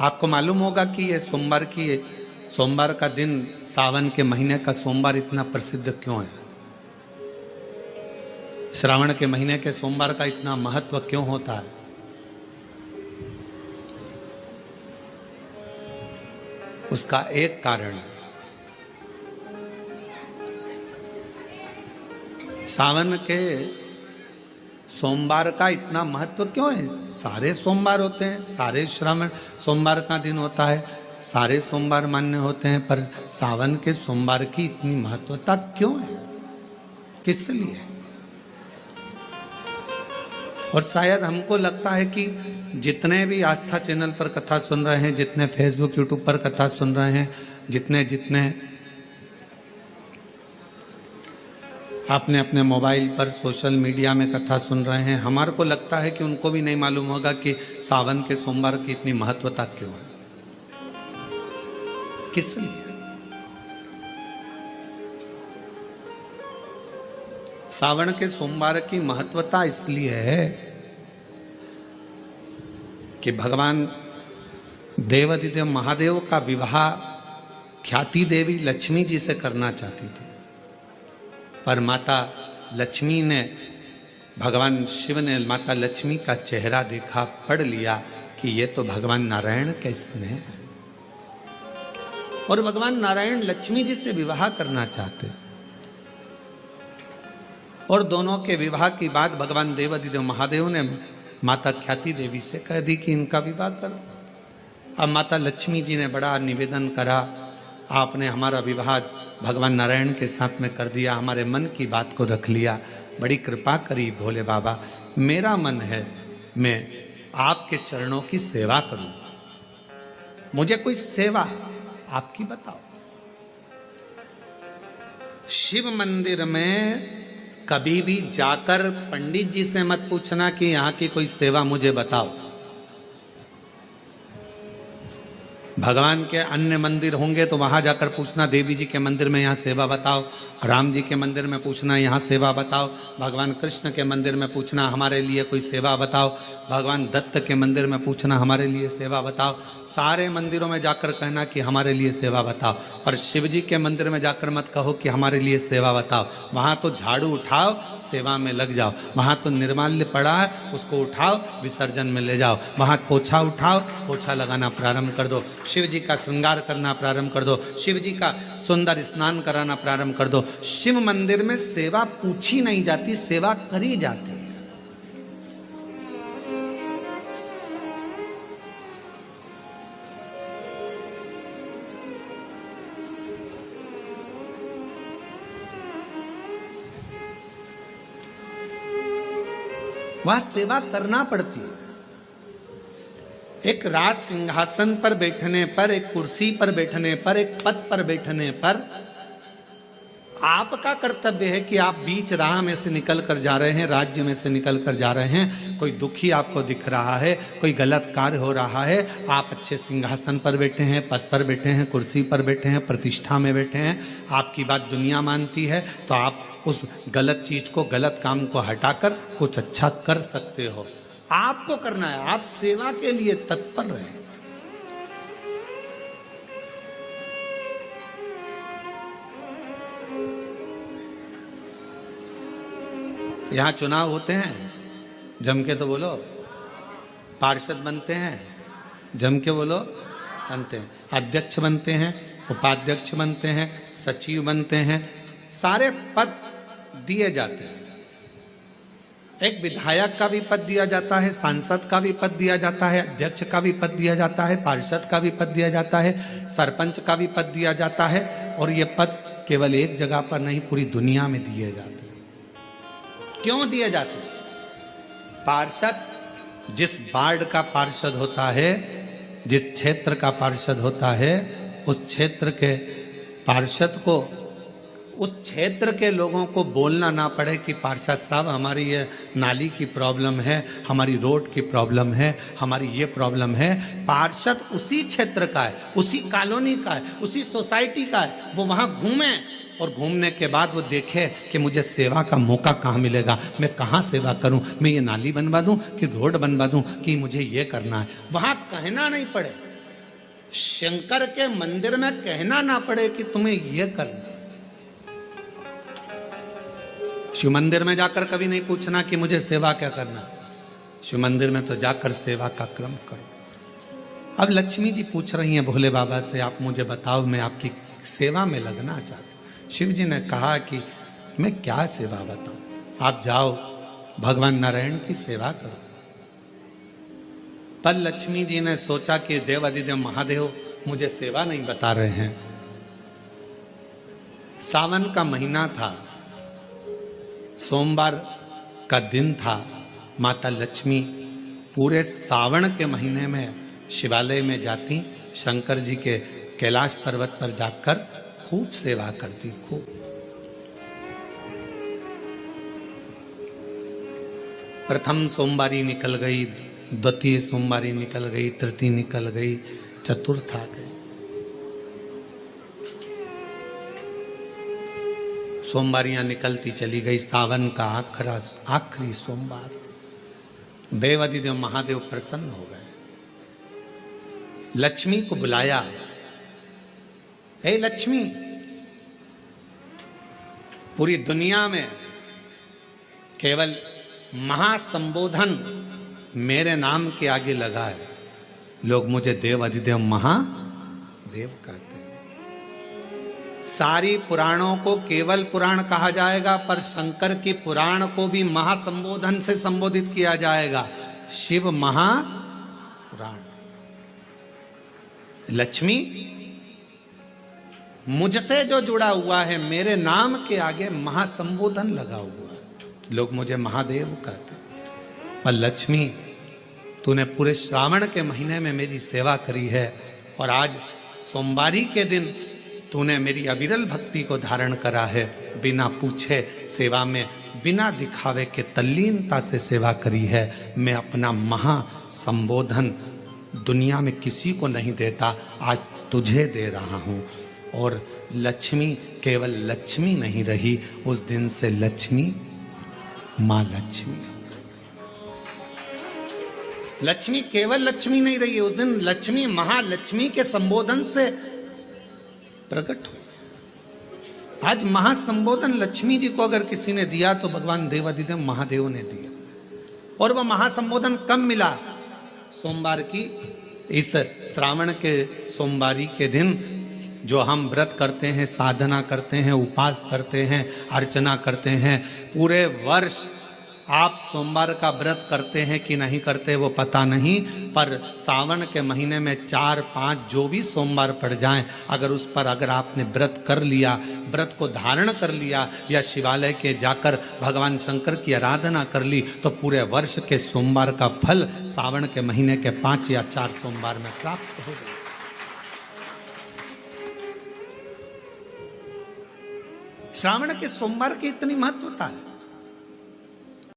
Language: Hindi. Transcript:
आपको मालूम होगा कि ये सोमवार का दिन, सावन के महीने का सोमवार इतना प्रसिद्ध क्यों है? श्रावण के महीने के सोमवार का इतना महत्व क्यों होता है? उसका एक कारण है, सावन के सोमवार का इतना महत्व क्यों है? सारे सोमवार होते हैं, सारे श्रावण सोमवार का दिन होता है, सारे सोमवार मान्य होते हैं, पर सावन के सोमवार की इतनी महत्वता क्यों है? किस लिए? और शायद हमको लगता है कि जितने भी आस्था चैनल पर कथा सुन रहे हैं, जितने फेसबुक यूट्यूब पर कथा सुन रहे हैं, जितने आपने अपने मोबाइल पर सोशल मीडिया में कथा सुन रहे हैं, हमारे को लगता है कि उनको भी नहीं मालूम होगा कि सावन के सोमवार की इतनी महत्वता क्यों है, किस लिए। सावन के सोमवार की महत्वता इसलिए है कि भगवान देवाधिदेव महादेव का विवाह ख्याति देवी लक्ष्मी जी से करना चाहती थी, पर माता लक्ष्मी ने, भगवान शिव ने माता लक्ष्मी का चेहरा देखा, पढ़ लिया कि ये तो भगवान नारायण के स्नेह है, और भगवान नारायण लक्ष्मी जी से विवाह करना चाहते। और दोनों के विवाह की बात भगवान देवाधिदेव महादेव ने माता ख्याति देवी से कह दी कि इनका विवाह कर दो। अब माता लक्ष्मी जी ने बड़ा निवेदन करा, आपने हमारा विवाह भगवान नारायण के साथ में कर दिया, हमारे मन की बात को रख लिया, बड़ी कृपा करी भोले बाबा, मेरा मन है मैं आपके चरणों की सेवा करूं, मुझे कोई सेवा आपकी बताओ। शिव मंदिर में कभी भी जाकर पंडित जी से मत पूछना कि यहां की कोई सेवा मुझे बताओ। भगवान के अन्य मंदिर होंगे तो वहां जाकर पूछना, देवी जी के मंदिर में यहाँ सेवा बताओ, राम जी के मंदिर में पूछना यहाँ सेवा बताओ, भगवान कृष्ण के मंदिर में पूछना हमारे लिए कोई सेवा बताओ, भगवान दत्त के मंदिर में पूछना हमारे लिए सेवा बताओ। सारे मंदिरों में जाकर कहना कि हमारे लिए सेवा बताओ, पर शिव जी के मंदिर में जाकर मत कहो कि हमारे लिए सेवा बताओ। वहां तो झाड़ू उठाओ, सेवा में लग जाओ, वहां तो निर्माल्य पड़ा है उसको उठाओ, विसर्जन में ले जाओ, वहां पोछा उठाओ, पोछा लगाना प्रारंभ कर दो, शिव जी का श्रृंगार करना प्रारंभ कर दो, शिव जी का सुंदर स्नान कराना प्रारंभ कर दो। शिव मंदिर में सेवा पूछी नहीं जाती, सेवा करी जाती है। वहां सेवा करना पड़ती है। एक राज सिंहासन पर बैठने पर, एक कुर्सी पर बैठने पर, एक पद पर बैठने पर आपका कर्तव्य है कि आप बीच राह में से निकल कर जा रहे हैं, राज्य में से निकल कर जा रहे हैं, कोई दुखी आपको दिख रहा है, कोई गलत कार्य हो रहा है, आप अच्छे सिंहासन पर बैठे हैं, पद पर बैठे हैं, कुर्सी पर बैठे हैं, प्रतिष्ठा में बैठे हैं, आपकी बात दुनिया मानती है, तो आप उस गलत चीज को, गलत काम को हटाकर कुछ अच्छा कर सकते हो। आपको करना है, आप सेवा के लिए तत्पर रहें। यहां चुनाव होते हैं, जम के तो बोलो, पार्षद बनते हैं, जम के बोलो, बनते हैं, अध्यक्ष बनते हैं, उपाध्यक्ष बनते हैं, सचिव बनते हैं, सारे पद दिए जाते हैं। एक विधायक का भी पद दिया जाता है, सांसद का भी पद दिया जाता है, अध्यक्ष का भी पद दिया जाता है, पार्षद का भी पद दिया जाता है, सरपंच का भी पद दिया जाता है, और ये पद केवल एक जगह पर नहीं, पूरी दुनिया में दिए जाते हैं। क्यों दिए जाते हैं? पार्षद जिस वार्ड का पार्षद होता है, जिस क्षेत्र का पार्षद होता है, उस क्षेत्र के पार्षद को, उस क्षेत्र के लोगों को बोलना ना पड़े कि पार्षद साहब हमारी ये नाली की प्रॉब्लम है, हमारी रोड की प्रॉब्लम है, हमारी ये प्रॉब्लम है। पार्षद उसी क्षेत्र का है, उसी कॉलोनी का है, उसी सोसाइटी का है, वो वहां घूमे और घूमने के बाद वो देखे कि मुझे सेवा का मौका कहाँ मिलेगा, मैं कहाँ सेवा करूं, मैं ये नाली बनवा दूं कि रोड बनवा दूं कि मुझे ये करना है। वहां कहना नहीं पड़े, शंकर के मंदिर में कहना ना पड़े कि तुम्हें यह करना। शिव मंदिर में जाकर कभी नहीं पूछना कि मुझे सेवा क्या करना, शिव मंदिर में तो जाकर सेवा का क्रम करो। अब लक्ष्मी जी पूछ रही हैं भोले बाबा से, आप मुझे बताओ, मैं आपकी सेवा में लगना चाहती हूँ। शिव जी ने कहा कि मैं क्या सेवा बताऊं, आप जाओ भगवान नारायण की सेवा करो। पर लक्ष्मी जी ने सोचा कि देव अधिदेव महादेव मुझे सेवा नहीं बता रहे हैं। सावन का महीना था, सोमवार का दिन था। माता लक्ष्मी पूरे सावन के महीने में शिवालय में जाती, शंकर जी के कैलाश पर्वत पर जाकर खूब सेवा करती, खूब। प्रथम सोमवारी निकल गई, द्वितीय सोमवारी निकल गई, तृतीय निकल गई, चतुर्थ आ गई। सोमवारियां निकलती चली गई। सावन का आखिरी सोमवार, देवाधिदेव महादेव प्रसन्न हो गए, लक्ष्मी को बुलाया। हे लक्ष्मी, पूरी दुनिया में केवल महासंबोधन मेरे नाम के आगे लगा है, लोग मुझे देव अधिदेव महादेव कहते हैं। सारी पुराणों को केवल पुराण कहा जाएगा, पर शंकर की पुराण को भी महासंबोधन से संबोधित किया जाएगा, शिव महापुराण। लक्ष्मी, मुझसे जो जुड़ा हुआ है, मेरे नाम के आगे महासंबोधन लगा हुआ है, लोग मुझे महादेव कहते। पर लक्ष्मी, तूने पूरे श्रावण के महीने में मेरी सेवा करी है, और आज सोमवारी के दिन तूने मेरी अविरल भक्ति को धारण करा है। बिना पूछे सेवा में, बिना दिखावे के तल्लीनता से सेवा करी है। मैं अपना महासंबोधन दुनिया में किसी को नहीं देता, आज तुझे दे रहा हूँ। और लक्ष्मी केवल लक्ष्मी नहीं रही, उस दिन से लक्ष्मी माँ लक्ष्मी। लक्ष्मी केवल लक्ष्मी नहीं रही, उस दिन लक्ष्मी महालक्ष्मी के संबोधन से प्रकट हुई। आज महासंबोधन लक्ष्मी जी को अगर किसी ने दिया तो भगवान देवाधिदेव महादेव ने दिया। और वह महासंबोधन कब मिला? सोमवार की इस श्रावण के सोमवारी के दिन, जो हम व्रत करते हैं, साधना करते हैं, उपास करते हैं, अर्चना करते हैं। पूरे वर्ष आप सोमवार का व्रत करते हैं कि नहीं करते वो पता नहीं, पर सावन के महीने में 4-5 जो भी सोमवार पड़ जाएं, अगर आपने व्रत कर लिया, व्रत को धारण कर लिया, या शिवालय के जाकर भगवान शंकर की आराधना कर ली, तो पूरे वर्ष के सोमवार का फल सावन के महीने के 5 या 4 सोमवार में प्राप्त हो गया। श्रावण के सोमवार की इतनी महत्वता है।